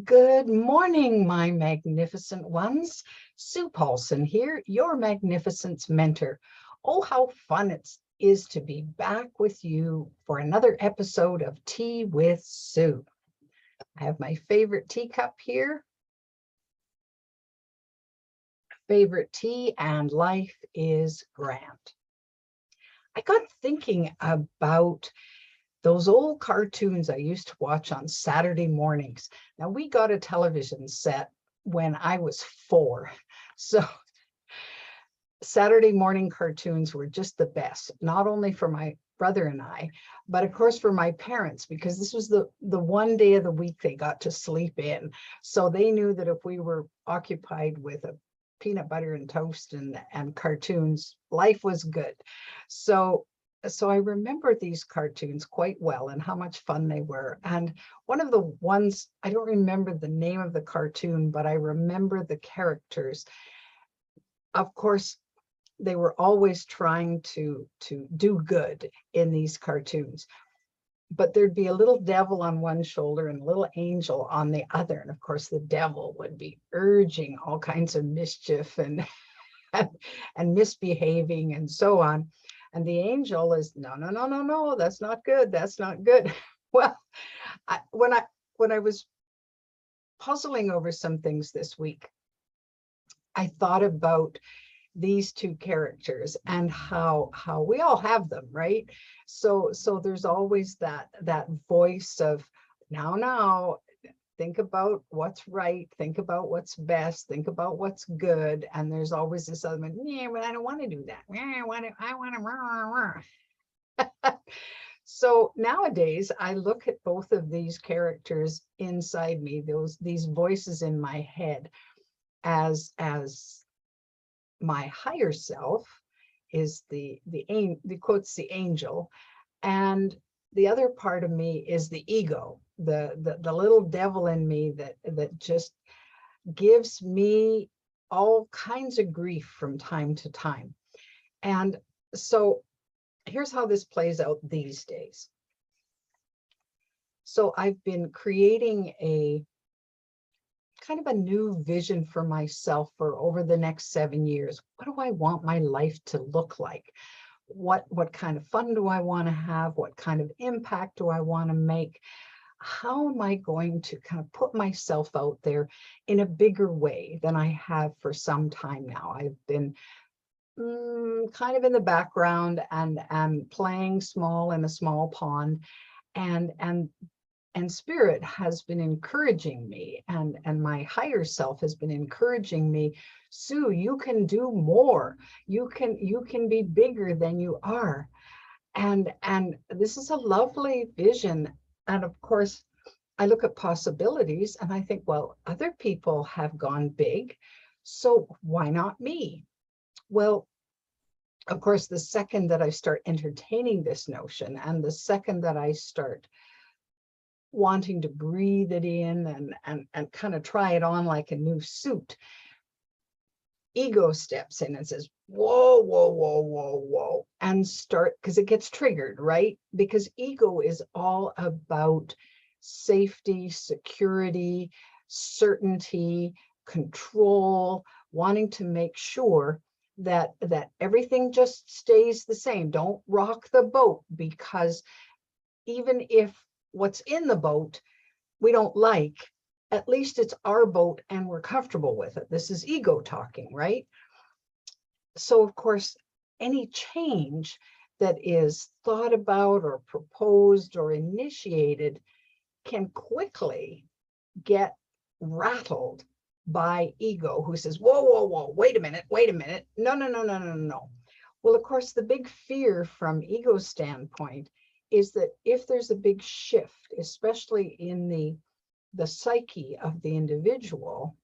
Good morning, my magnificent ones. Sue Paulson here, your magnificence mentor. Oh, how fun it is to be back with you for another episode of Tea with Sue. I have my favorite teacup here. Favorite tea and life is grand. I got thinking about those old cartoons I used to watch on Saturday mornings. Now, we got a television set when I was 4. So Saturday morning cartoons were just the best, not only for my brother and I, but of course for my parents, because this was the one day of the week they got to sleep in. So they knew that if we were occupied with a peanut butter and toast and cartoons, life was good. So I remember these cartoons quite well and how much fun they were. And one of the ones, I don't remember the name of the cartoon, but I remember the characters. Of course, they were always trying to do good in these cartoons. But there'd be a little devil on one shoulder and a little angel on the other. And of course, the devil would be urging all kinds of mischief and misbehaving and so on. And the angel is, no, that's not good. That's not good. Well, when I was puzzling over some things this week, I thought about these two characters and how we all have them, right? So there's always that voice of now think about what's right, think about what's best, think about what's good. And there's always this other one, yeah, but I don't want to do that. I want to. So nowadays I look at both of these characters inside me, these voices in my head, as my higher self is the quotes the angel, and the other part of me is the ego, the little devil in me that just gives me all kinds of grief from time to time. And so here's how this plays out these days. So I've been creating a kind of a new vision for myself for over the next 7 years. What do I want my life to look like? What kind of fun do I want to have? What kind of impact do I want to make? How am I going to kind of put myself out there in a bigger way than I have for some time now? I've been kind of in the background and playing small in a small pond, and spirit has been encouraging me, and my higher self has been encouraging me. Sue, you can do more. You can be bigger than you are. And this is a lovely vision. And of course, I look at possibilities and I think, well, other people have gone big, so why not me? Well, of course, the second that I start entertaining this notion, and the second that I start wanting to breathe it in and kind of try it on like a new suit, ego steps in and says, whoa, and start, because it gets triggered, right? Because ego is all about safety, security, certainty, control, wanting to make sure that everything just stays the same. Don't rock the boat, because even if what's in the boat we don't like, at least it's our boat and we're comfortable with it. This is ego talking, right? So of course, any change that is thought about or proposed or initiated can quickly get rattled by ego, who says, whoa, wait a minute, no. Well, of course, the big fear from ego standpoint is that if there's a big shift, especially in the psyche of the individual,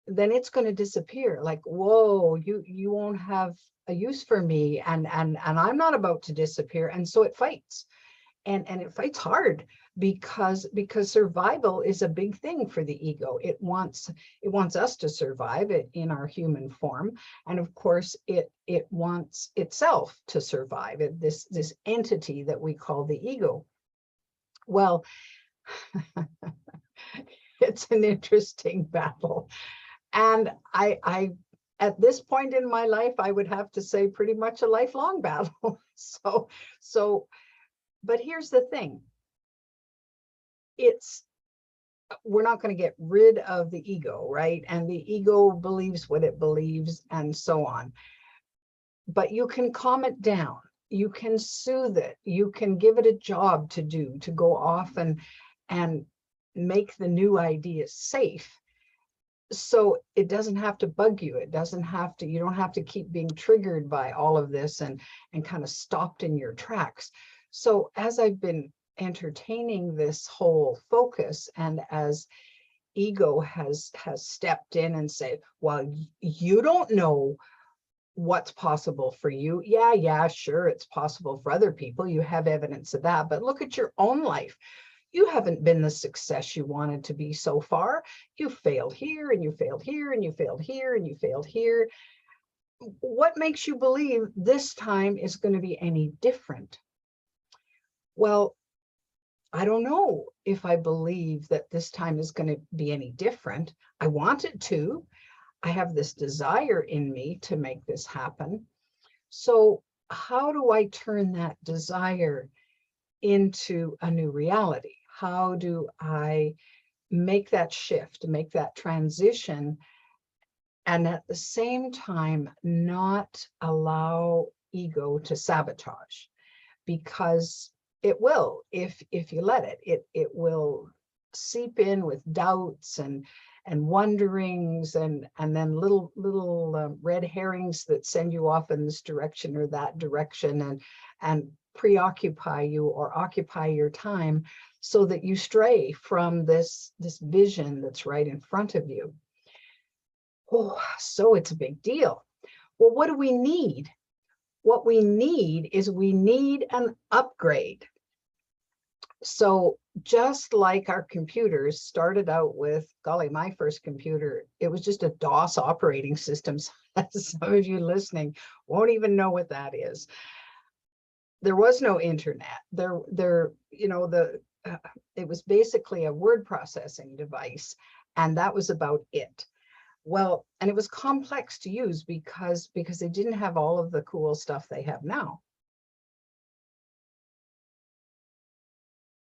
then it's going to disappear. Like, whoa, you won't have a use for me, and I'm not about to disappear. And so it fights, and it fights hard, because survival is a big thing for the ego. It wants us to survive it in our human form, and of course it wants itself to survive it, this entity that we call the ego. Well, it's an interesting battle. And I at this point in my life, I would have to say pretty much a lifelong battle. So, but here's the thing. We're not going to get rid of the ego, right? And the ego believes what it believes and so on. But you can calm it down. You can soothe it. You can give it a job to do, to go off and make the new ideas safe. So it doesn't have to bug you. It doesn't have to, you don't have to keep being triggered by all of this and kind of stopped in your tracks. So as I've been entertaining this whole focus, and as ego has stepped in and said, well, you don't know what's possible for you. Yeah, sure, it's possible for other people. You have evidence of that, but look at your own life. You haven't been the success you wanted to be so far. You failed here, and you failed here, and you failed here, and you failed here. What makes you believe this time is going to be any different? Well, I don't know if I believe that this time is going to be any different. I want it to. I have this desire in me to make this happen. So how do I turn that desire into a new reality? How do I make that shift, make that transition, and at the same time not allow ego to sabotage? Because it will, if you let it will seep in with doubts and wonderings and then little red herrings that send you off in this direction or that direction and preoccupy you or occupy your time so that you stray from this vision that's right in front of you. Oh, so it's a big deal. Well, what do we need? What we need is we need an upgrade. So just like our computers started out with, golly, my first computer, it was just a DOS operating system. Some of you listening won't even know what that is. There was no internet. It was basically a word processing device, and that was about it. Well, and it was complex to use because they didn't have all of the cool stuff they have now.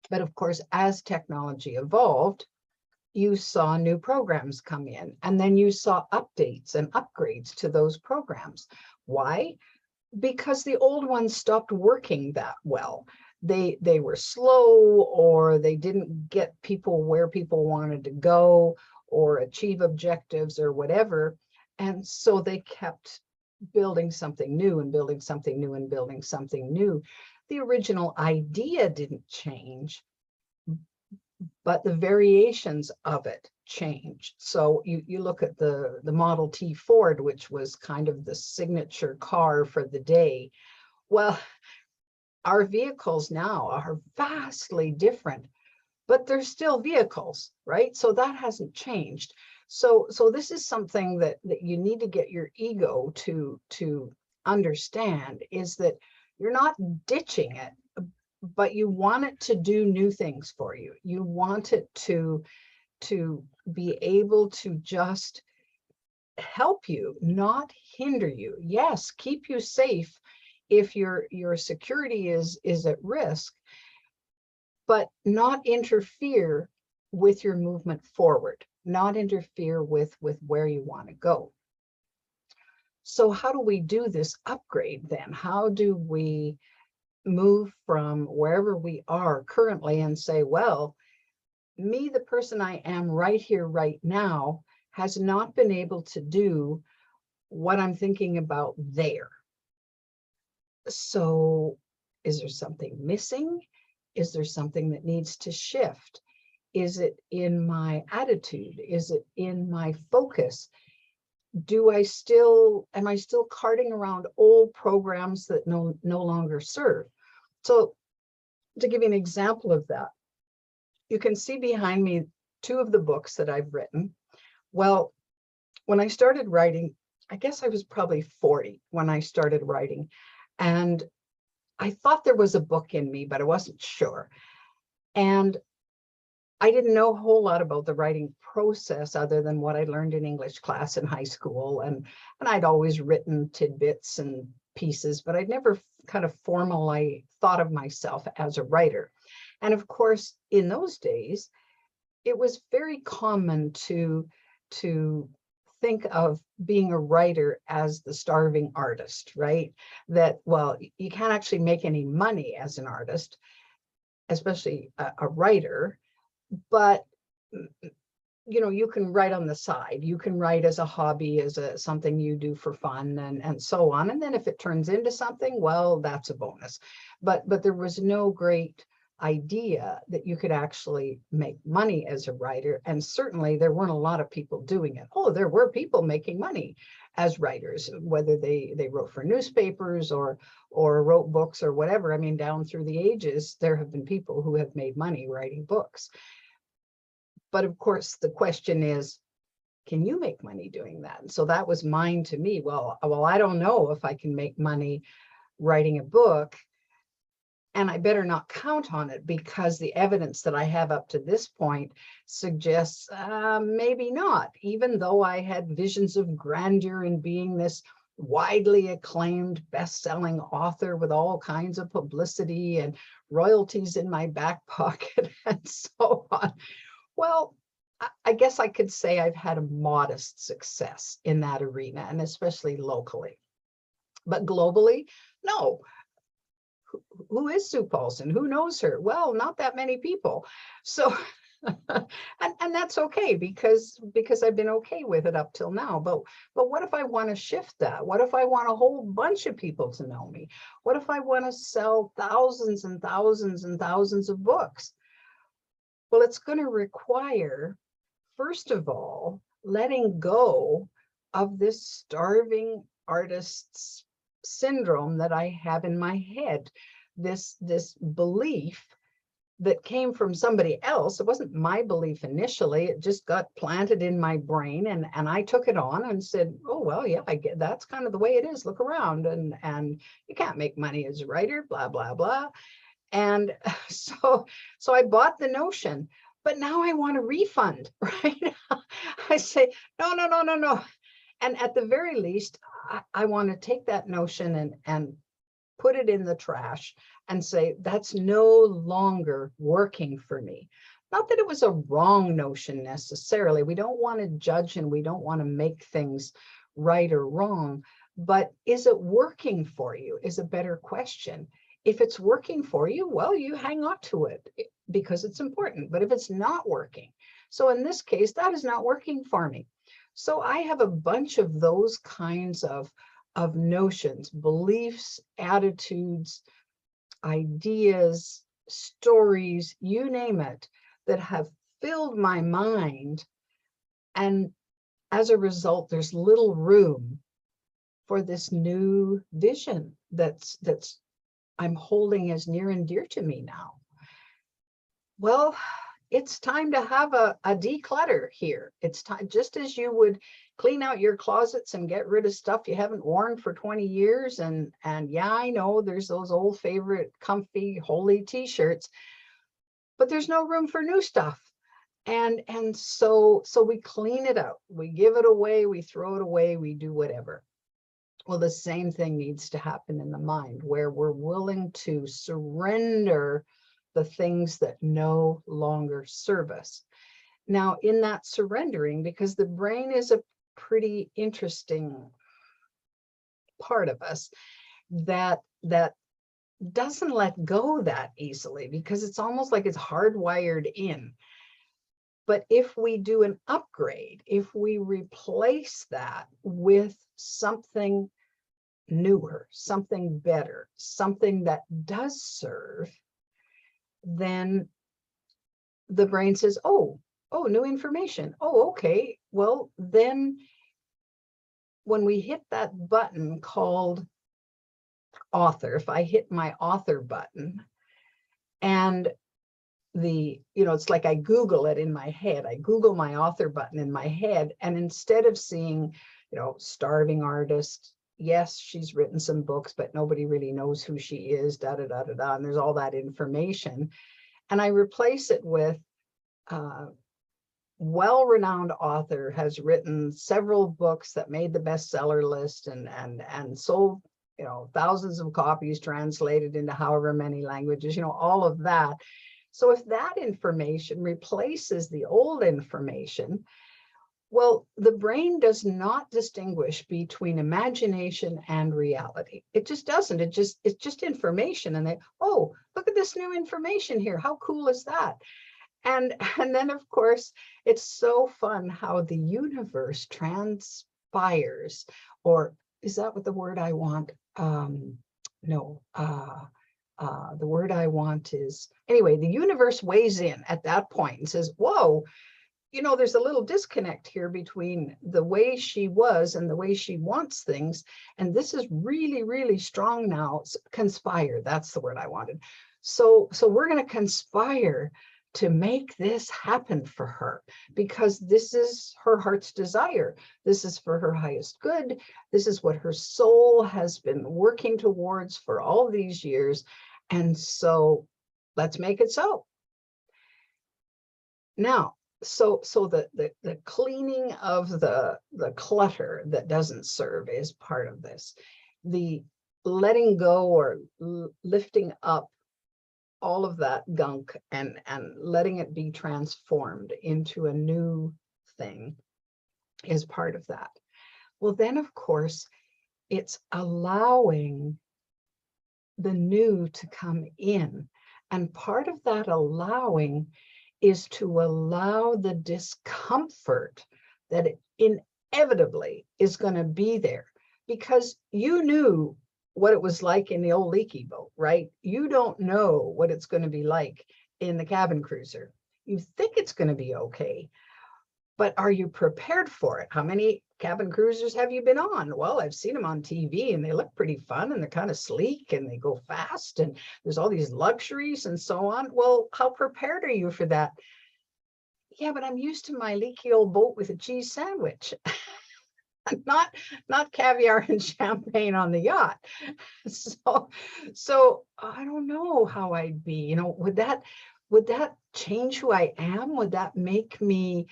But of course, as technology evolved, you saw new programs come in, and then you saw updates and upgrades to those programs. Why? Because the old ones stopped working that well. They were slow, or they didn't get people where people wanted to go or achieve objectives or whatever. And so they kept building something new and building something new and building something new. The original idea didn't change, but the variations of it changed. So you look at the Model T Ford, which was kind of the signature car for the day. Well, our vehicles now are vastly different, but they're still vehicles, right? So that hasn't changed. So this is something that you need to get your ego to understand, is that you're not ditching it, but you want it to do new things for you. You want it to be able to just help you, not hinder you. Yes, keep you safe if your security is at risk, but not interfere with your movement forward, not interfere with where you want to go. So how do we do this upgrade then? How do we move from wherever we are currently and say, well, me, the person I am right here, right now, has not been able to do what I'm thinking about there. So is there something missing? Is there something that needs to shift? Is it in my attitude? Is it in my focus? Am I still carting around old programs that no longer serve? So to give you an example of that, you can see behind me 2 of the books that I've written. Well, when I started writing, I guess I was probably 40 when I started writing. And I thought there was a book in me, but I wasn't sure. And I didn't know a whole lot about the writing process other than what I learned in English class in high school. And I'd always written tidbits and pieces, but I'd never kind of formally thought of myself as a writer. And of course, in those days, it was very common to think of being a writer as the starving artist, right? That, well, you can't actually make any money as an artist, especially a writer, but you can write on the side. You can write as a hobby, as something you do for fun, and so on. And then if it turns into something, well, that's a bonus. But there was no great idea that you could actually make money as a writer. And certainly there weren't a lot of people doing it. Oh, there were people making money as writers, whether they wrote for newspapers or wrote books or whatever. I mean, down through the ages, there have been people who have made money writing books. But of course, the question is, can you make money doing that? And so that was mine to me. Well, I don't know if I can make money writing a book, and I better not count on it, because the evidence that I have up to this point suggests maybe not, even though I had visions of grandeur and being this widely acclaimed best-selling author with all kinds of publicity and royalties in my back pocket and so on. Well, I guess I could say I've had a modest success in that arena, and especially locally. But globally, no. Who is Sue Paulson? Who knows her? Well, not that many people. So, and that's okay, because I've been okay with it up till now. But what if I want to shift that? What if I want a whole bunch of people to know me? What if I want to sell thousands and thousands and thousands of books? Well, it's going to require, first of all, letting go of this starving artist's syndrome that I have in my head, this belief that came from somebody else. It wasn't my belief initially. It just got planted in my brain, and I took it on and said, oh, well, yeah, I get that's kind of the way it is. Look around, and you can't make money as a writer, blah, blah, blah. And so I bought the notion, but now I want a refund, right? I say, no. And at the very least, I want to take that notion and put it in the trash and say, that's no longer working for me. Not that it was a wrong notion necessarily. We don't want to judge, and we don't want to make things right or wrong, but is it working for you is a better question. If it's working for you, well, you hang on to it because it's important. But if it's not working, so in this case, that is not working for me. So I have a bunch of those kinds of notions, beliefs, attitudes, ideas, stories, you name it, that have filled my mind. And as a result, there's little room for this new vision that's I'm holding as near and dear to me now. Well, it's time to have a declutter here. It's time, just as you would clean out your closets and get rid of stuff you haven't worn for 20 years. And yeah, I know there's those old favorite comfy, holy t-shirts, but there's no room for new stuff. And so we clean it out, we give it away, we throw it away, we do whatever. Well, the same thing needs to happen in the mind, where we're willing to surrender the things that no longer serve us. Now, in that surrendering, because the brain is a pretty interesting part of us that doesn't let go that easily, because it's almost like it's hardwired in. But if we do an upgrade, if we replace that with something newer, something better, something that does serve, then the brain says, oh, new information. Oh, okay. Well, then when we hit that button called author, if I hit my author button, and it's like I Google it in my head. I Google my author button in my head. And instead of seeing, starving artist, yes, she's written some books, but nobody really knows who she is, and there's all that information. And I replace it with well-renowned author, has written several books that made the bestseller list and sold, you know, thousands of copies, translated into however many languages, you know, all of that. So if that information replaces the old information, well, the brain does not distinguish between imagination and reality. It just doesn't. It's just information. And they, oh, look at this new information here. How cool is that? And then, of course, it's so fun how the universe transpires, or is that what the word I want? No, the word I want is, anyway, the universe weighs in at that point and says, whoa, you know, there's a little disconnect here between the way she was and the way she wants things. And this is really, really strong now. Conspire, that's the word I wanted. So we're going to conspire to make this happen for her, because this is her heart's desire. This is for her highest good. This is what her soul has been working towards for all these years. And so let's make it so. Now, so the cleaning of the clutter that doesn't serve is part of this. The letting go or lifting up all of that gunk and letting it be transformed into a new thing is part of that. Well, then, of course, it's allowing the new to come in. And part of that allowing is to allow the discomfort that inevitably is going to be there, because you knew what it was like in the old leaky boat, right? You don't know what it's going to be like in the cabin cruiser. You think it's going to be okay, but are you prepared for it? How many cabin cruisers have you been on? Well, I've seen them on TV and they look pretty fun and they're kind of sleek and they go fast and there's all these luxuries and so on. Well, how prepared are you for that? Yeah, but I'm used to my leaky old boat with a cheese sandwich. not caviar and champagne on the yacht. So I don't know how I'd be, you know, would that change who I am? Would that make me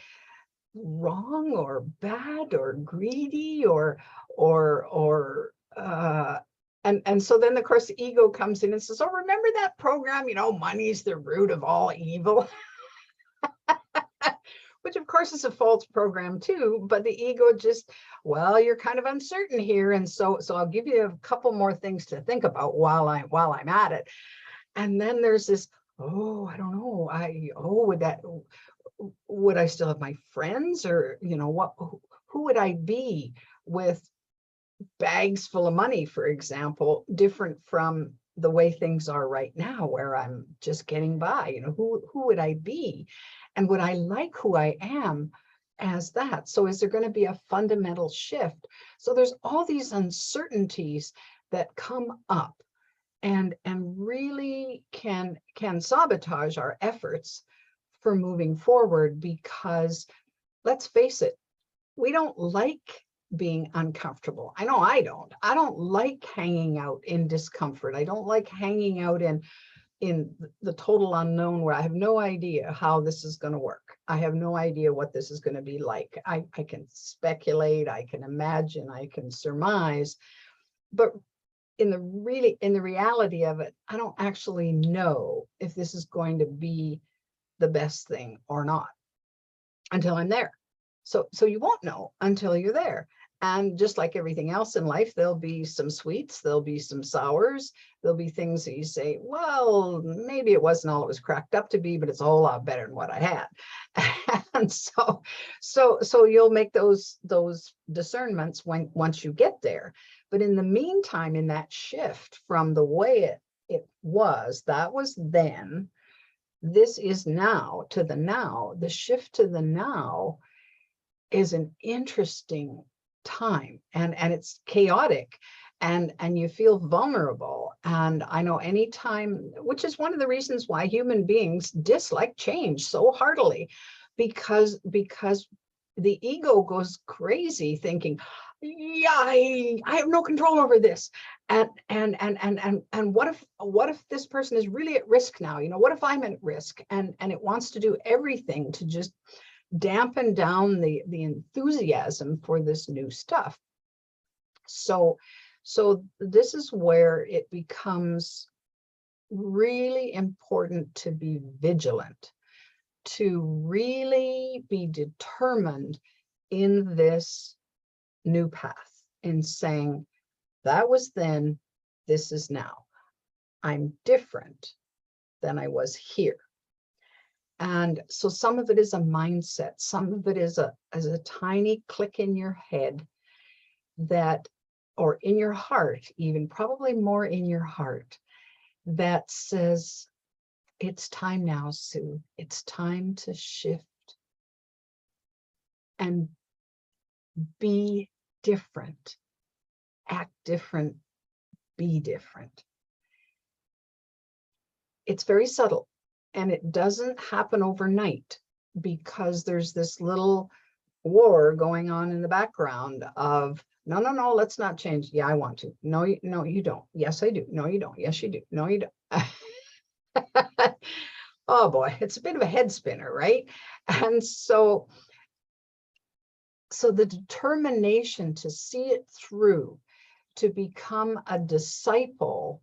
wrong or bad or greedy and so then of course the ego comes in and says, oh, remember that program, you know, money's the root of all evil. Which of course is a false program too, but the ego just, well, you're kind of uncertain here, and so I'll give you a couple more things to think about while I'm at it. And then there's this, oh, I don't know, would I still have my friends, or, you know, who would I be with bags full of money, for example, different from the way things are right now, where I'm just getting by, you know, who would I be? And would I like who I am as that? So is there going to be a fundamental shift? So there's all these uncertainties that come up and really can sabotage our efforts for moving forward, because let's face it, we don't like being uncomfortable. I know I don't like hanging out in discomfort. I don't like hanging out in the total unknown, where I have no idea how this is going to work. I have no idea what this is going to be like. I can speculate, I can imagine, I can surmise, but in the reality of it, I don't actually know if this is going to be the best thing or not until I'm there. So you won't know until you're there. And just like everything else in life, there'll be some sweets, there'll be some sours, there'll be things that you say, well, maybe it wasn't all it was cracked up to be, but it's a whole lot better than what I had. And so you'll make those discernments once you get there. But in the meantime, in that shift from the way it was, that was then, this is now, to the now, the shift to the now is an interesting time, and it's chaotic, and you feel vulnerable. And I know anytime, which is one of the reasons why human beings dislike change so heartily, because the ego goes crazy thinking, yeah, I have no control over this. And what if this person is really at risk now? You know, what if I'm at risk? And it wants to do everything to just dampen down the enthusiasm for this new stuff. So this is where it becomes really important to be vigilant, to really be determined in this new path, in saying, that was then, this is now. I'm different than I was here. And so some of it is a mindset, some of it is a tiny click in your head that, or in your heart, even probably more in your heart, that says, it's time now, Sue. It's time to shift and be different, act different, be different. It's very subtle, and it doesn't happen overnight, because there's this little war going on in the background of, no, no, no, let's not change. Yeah, I want to. No, no, you don't. Yes, I do. No, you don't. Yes, you do. No, you don't. Oh boy, it's a bit of a head spinner, right? And so the determination to see it through, to become a disciple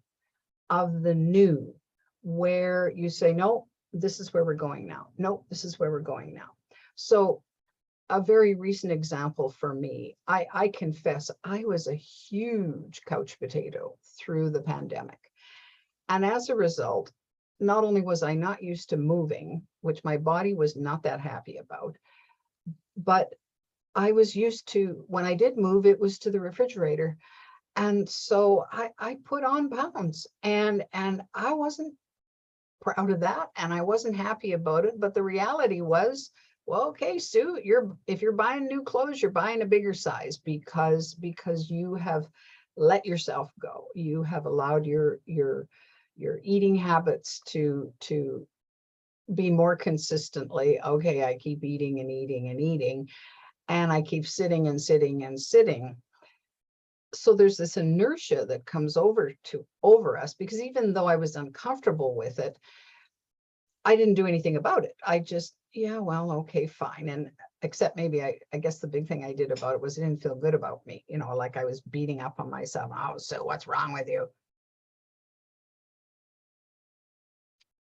of the new, where you say, no, this is where we're going now. No, this is where we're going now. So a very recent example for me, I confess, I was a huge couch potato through the pandemic. And as a result, not only was I not used to moving, which my body was not that happy about, but I was used to, when I did move, it was to the refrigerator. And so I put on pounds, and I wasn't proud of that, and I wasn't happy about it. But the reality was, well, okay, Sue, if you're buying new clothes, you're buying a bigger size, because you have let yourself go. You have allowed your eating habits to be more consistently, okay, I keep eating and eating and eating, and I keep sitting and sitting and sitting. So there's this inertia that comes over us, because even though I was uncomfortable with it, I didn't do anything about it. I just, yeah, well, okay, fine. And except maybe I guess the big thing I did about it was it didn't feel good about me, you know, like I was beating up on myself. Oh, so what's wrong with you?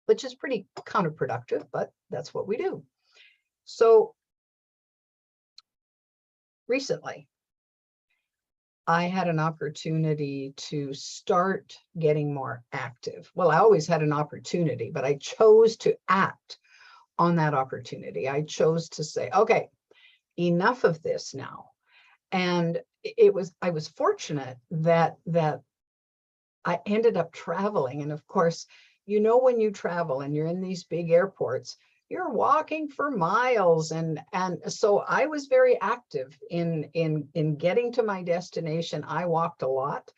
Which is pretty counterproductive, but that's what we do. So recently, I had an opportunity to start getting more active. Well, I always had an opportunity, but I chose to act on that opportunity. I chose to say, okay, enough of this now. And I was fortunate that I ended up traveling. And of course, you know, when you travel and you're in these big airports, you're walking for miles. And so I was very active in getting to my destination. I walked a lot.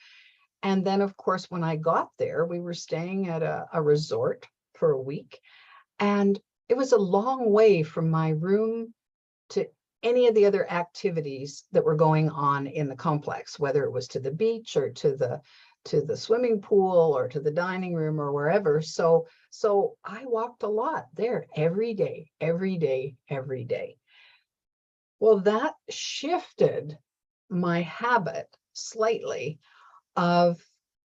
And then, of course, when I got there, we were staying at a resort for a week. And it was a long way from my room to any of the other activities that were going on in the complex, whether it was to the beach or to the swimming pool or to the dining room or wherever. So I walked a lot there every day, every day, every day. Well, that shifted my habit slightly of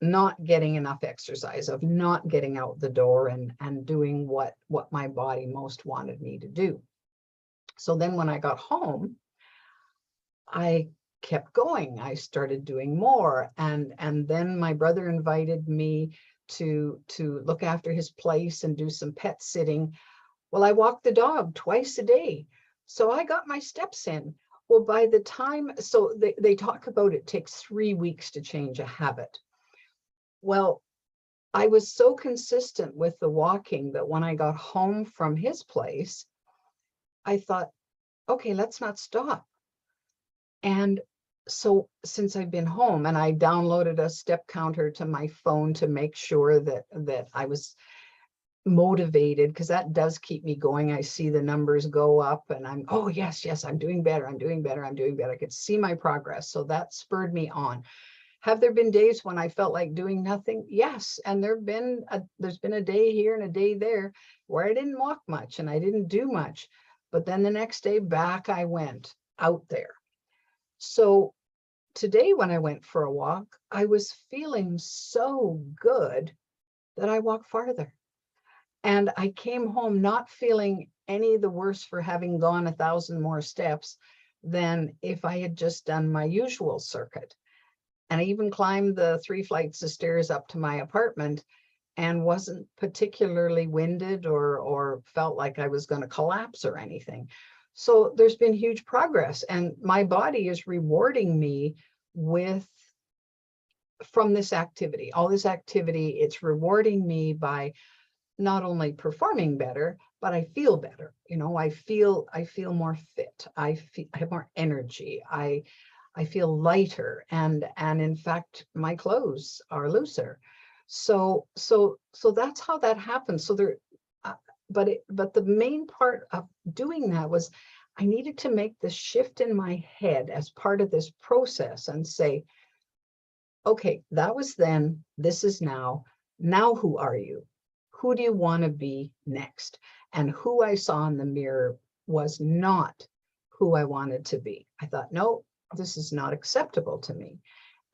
not getting enough exercise, of not getting out the door and doing what my body most wanted me to do. So then when I got home, I kept going. I started doing more. And then my brother invited me to look after his place and do some pet sitting. Well, I walked the dog twice a day. So I got my steps in. Well, by the time, so they talk about it takes 3 weeks to change a habit. Well, I was so consistent with the walking that when I got home from his place, I thought, okay, let's not stop. And so since I've been home, and I downloaded a step counter to my phone to make sure that I was motivated, because that does keep me going. I see the numbers go up and I'm, oh yes, yes, I'm doing better. I'm doing better. I'm doing better. I could see my progress. So that spurred me on. Have there been days when I felt like doing nothing? Yes. And there's been a day here and a day there where I didn't walk much and I didn't do much. But then the next day back I went out there. So today when I went for a walk, I was feeling so good that I walked farther. And I came home not feeling any the worse for having gone 1,000 more steps than if I had just done my usual circuit. And I even climbed the 3 flights of stairs up to my apartment and wasn't particularly winded or felt like I was going to collapse or anything. So there's been huge progress, and my body is rewarding me from this activity. All this activity, it's rewarding me by not only performing better, but I feel better. You know, I feel more fit. I have more energy. I feel lighter, and in fact, my clothes are looser. So that's how that happens. So there, but the main part of doing that was I needed to make the shift in my head as part of this process and say, okay, that was then, this is now. Now, who are you? Who do you want to be next? And who I saw in the mirror was not who I wanted to be. I thought, no, this is not acceptable to me.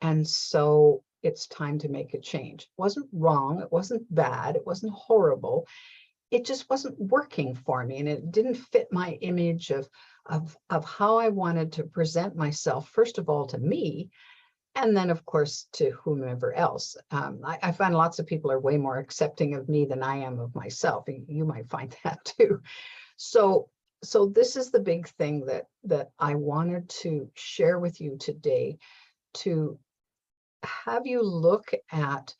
And so it's time to make a change. It wasn't wrong. It wasn't bad. It wasn't horrible. It just wasn't working for me. And it didn't fit my image of how I wanted to present myself, first of all, to me, and then, of course, to whomever else. I find lots of people are way more accepting of me than I am of myself. You might find that too. So this is the big thing that I wanted to share with you today, to have you look at.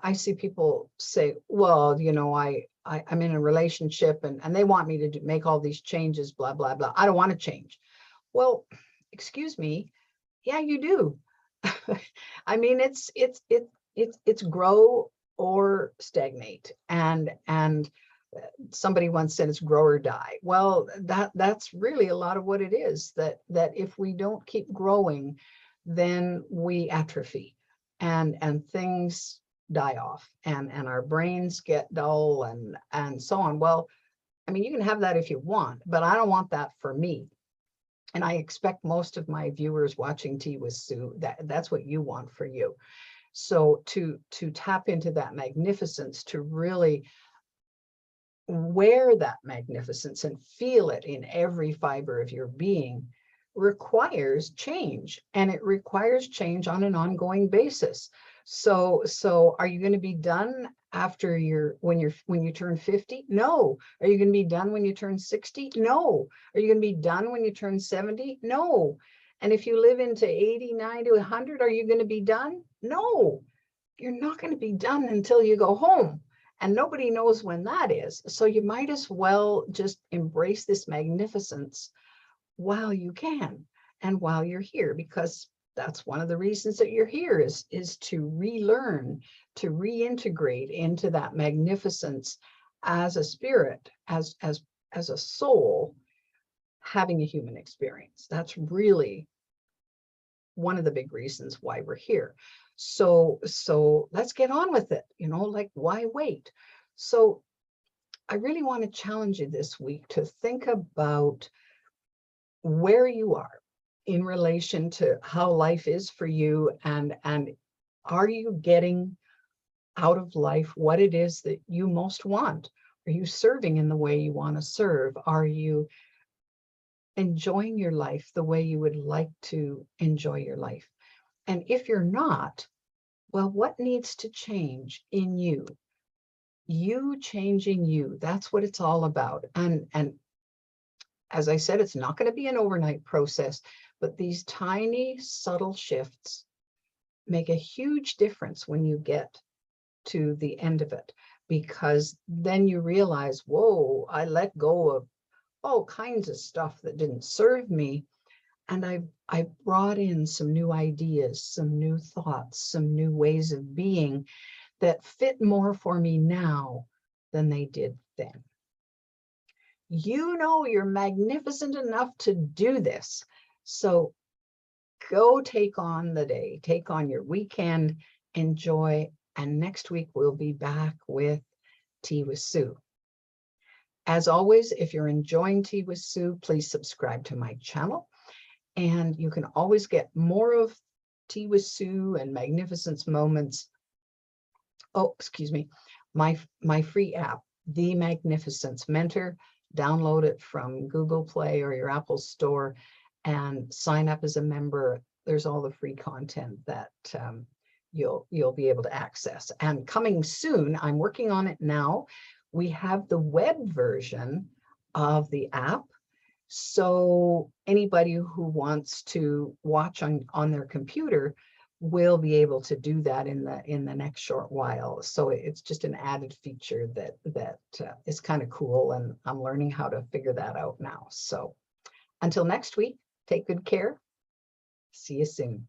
I see people say, well, you know, I'm in a relationship and they want me to make all these changes, blah, blah, blah. I don't want to change. Well, excuse me. Yeah, you do. I mean, it's grow or stagnate, and somebody once said it's grow or die. Well, that's really a lot of what it is. That if we don't keep growing, then we atrophy, and things die off, and our brains get dull, and so on. Well, I mean, you can have that if you want, but I don't want that for me. And I expect most of my viewers watching Tea with Sue, that's what you want for you. So to tap into that magnificence, to really wear that magnificence and feel it in every fiber of your being, requires change, and it requires change on an ongoing basis. So are you going to be done after when you turn 50? No. Are you going to be done when you turn 60? No. Are you going to be done when you turn 70? No. And if you live into 80, 90, 100, are you going to be done? No. You're not going to be done until you go home. And nobody knows when that is. So you might as well just embrace this magnificence while you can and while you're here, because that's one of the reasons that you're here, is to relearn, to reintegrate into that magnificence as a spirit, as a soul having a human experience. That's really one of the big reasons why we're here. So let's get on with it, you know, like, why wait? So I really want to challenge you this week to think about where you are in relation to how life is for you, and are you getting out of life what it is that you most want? Are you serving in the way you want to serve? Are you enjoying your life the way you would like to enjoy your life? And if you're not, well, what needs to change in you? You changing you, that's what it's all about. And as I said, it's not going to be an overnight process, but these tiny, subtle shifts make a huge difference when you get to the end of it, because then you realize, whoa, I let go of all kinds of stuff that didn't serve me. And I brought in some new ideas, some new thoughts, some new ways of being that fit more for me now than they did then. You know you're magnificent enough to do this. So go take on the day, take on your weekend, enjoy. And next week we'll be back with Tea with Sue. As always, if you're enjoying Tea with Sue, please subscribe to my channel. And you can always get more of Tea with Sue and Magnificence Moments. Oh, excuse me, my free app, The Magnificence Mentor. Download it from Google Play or your Apple Store and sign up as a member. There's all the free content that you'll be able to access. And coming soon, I'm working on it now. We have the web version of the app. So anybody who wants to watch on their computer will be able to do that in the next short while. So it's just an added feature that is kind of cool, and I'm learning how to figure that out now. So until next week, take good care. See you soon.